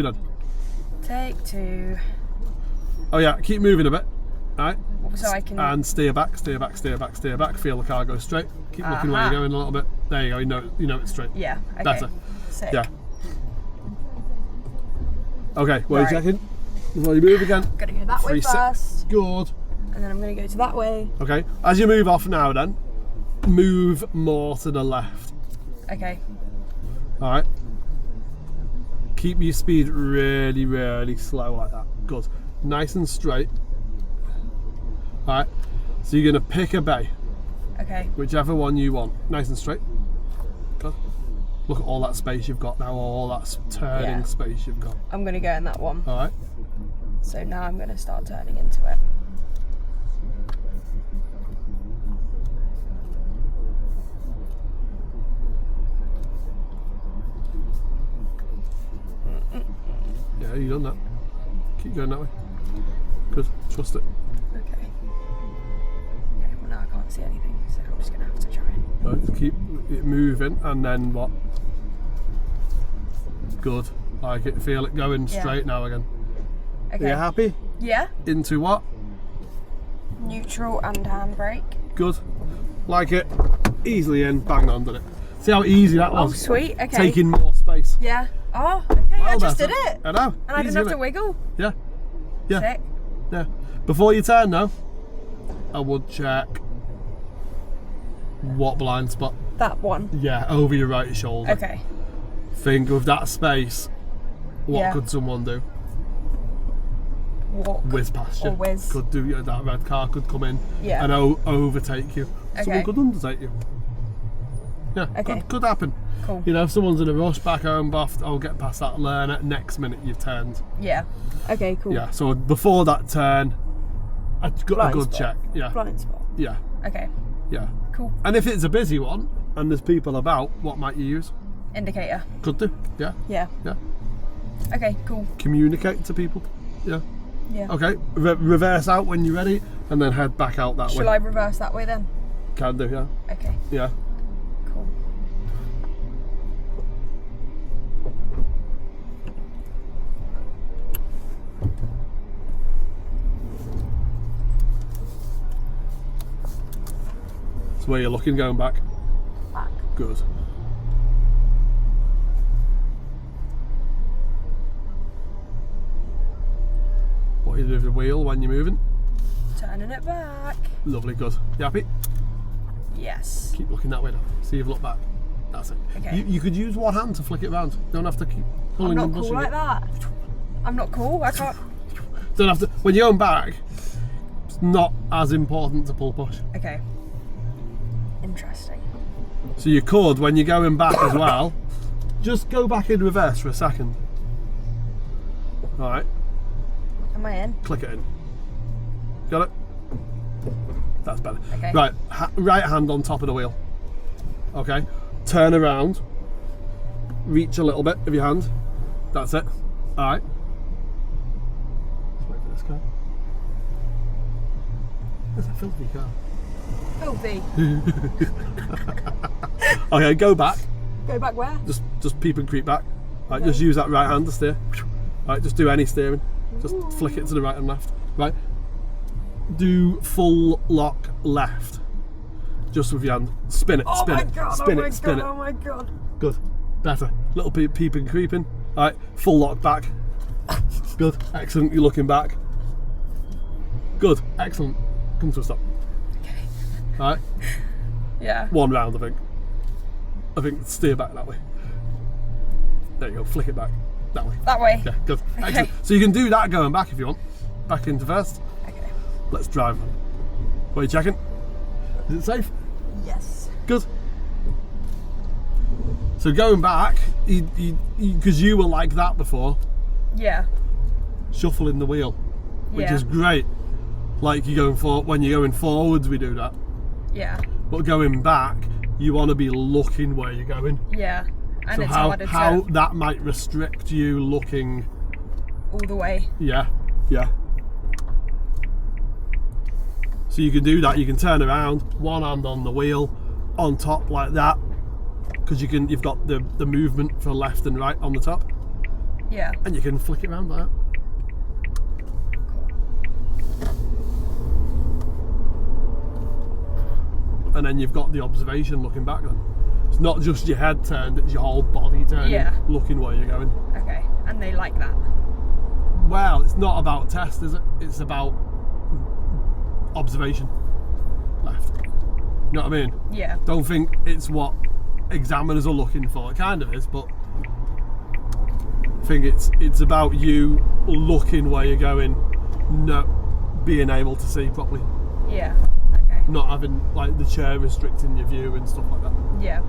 Then. Take 2. Oh yeah, keep moving a bit. Alright. So I can... And steer back, steer back, steer back, steer back. Feel the car go straight. Keep looking where you're going a little bit. There you go, you know it's straight. Yeah, okay. Better. Sick. Yeah. Okay, what are you Right. checking? Before you move again. Gotta go that way 3, 6. first. Good. And then I'm gonna go to that way. Okay, as you move off now then, move more to the left. Okay. Alright. Keep your speed really, really slow like that. Good. Nice and straight. Alright. So you're going to pick a bay. Okay. Whichever one you want. Nice and straight. Good. Look at all that space you've got now. All that turning space you've got. I'm gonna go in that one. Alright. So now I'm gonna start turning into it. Yeah, you done that. Keep going that way. Good. Trust it. Okay. Okay, well now I can't see anything, so I'm just gonna have to try and... Right, keep it moving and then what? Good. Like it. Feel it going straight now again. Okay. Are you happy? Yeah. Into what? Neutral and handbrake. Good. Like it. Easily in. Bang on, did it? See how easy that was? Oh, sweet. Okay. Taking more space. Yeah. Oh, okay. Well, I just better. did it. I know. And I didn't Easy, have to innit? wiggle. Yeah. Yeah. Sick. Yeah. Before you turn now, I would check what blind spot. That one. Yeah, over your right shoulder. Okay. Think with that space, what could someone do? Walk. Whiz past you. Or whiz. Could do. That red car could come in and overtake you. Someone Okay. could undertake you. Yeah, Okay. could happen. Cool. You know, if someone's in a rush back home, buffed, I'll get past that learner. Next minute you've turned. Yeah. Okay, cool. Yeah, so before that turn, I got Blind a good spot. check. Yeah. Blind spot. Yeah. Okay. Yeah. Cool. And if it's a busy one and there's people about, what might you use? Indicator. Could do. Yeah. Yeah. Yeah. Okay, cool. Communicate to people. Yeah. Yeah. Okay. Reverse out when you're ready, and then head back out that way. Shall I reverse that way then? Can do. Yeah. Okay. Yeah. Cool. So where you're looking, going back. Back. Good. What you do with the wheel when you're moving? Turning it back. Lovely, good. You happy? Yes. Keep looking that way now. See if you look back. That's it. Okay. You could use one hand to flick it around. Don't have to keep I'm pulling not and cool pushing like it. that. I'm not cool. I can't. Don't have to. When you're going back, it's not as important to pull push. Okay. Interesting. So you could, when you're going back as well, just go back in reverse for a second. Alright, Am I in? click it in. Got it? That's better. Okay. Right, right hand on top of the wheel. Okay, turn around. Reach a little bit of your hand. That's it. Alright. Let's wait for this car. That's a filthy car. Filthy. Okay, go back. Go back where? Just peep and creep back. Right, just use that right hand to steer. Right, just do any steering. Just flick it to the right and left. Right. Do full lock left. Just with your hand. Spin it, spin it, spin it, spin it. Oh my god. Good. Better. Little peep and creeping. Alright, full lock back. Good. Excellent. You're looking back. Good. Excellent. Come to a stop. Okay. Alright. Yeah. One round, I think. I think steer back that way. There you go. Flick it back. That way. That way. Yeah, good. Okay. Excellent. So you can do that going back if you want. Back into first. Okay. Let's drive. What are you checking? Is it safe? Yes. Good. So going back, because you were like that before, Yeah. shuffling the wheel, which Yeah. is great. Like you're going for when you're going forwards, we do that. Yeah. But going back, you want to be looking where you're going. Yeah. And So it's how harder to that might restrict you looking. all the way. Yeah, yeah. So you can do that. You can turn around, one hand on the wheel, on top like that, because you've got the movement for left and right on the top. Yeah. And you can flick it around like that. And then you've got the observation looking back then. It's not just your head turned, it's your whole body turning, Yeah. looking where you're going. Okay. And they like that. Well, it's not about test, is it? It's about observation. Left. You know what I mean? Yeah. Don't think it's what examiners are looking for. It kind of is, but I think it's about you looking where you're going, not being able to see properly. Yeah. Okay. Not having like the chair restricting your view and stuff like that. Yeah.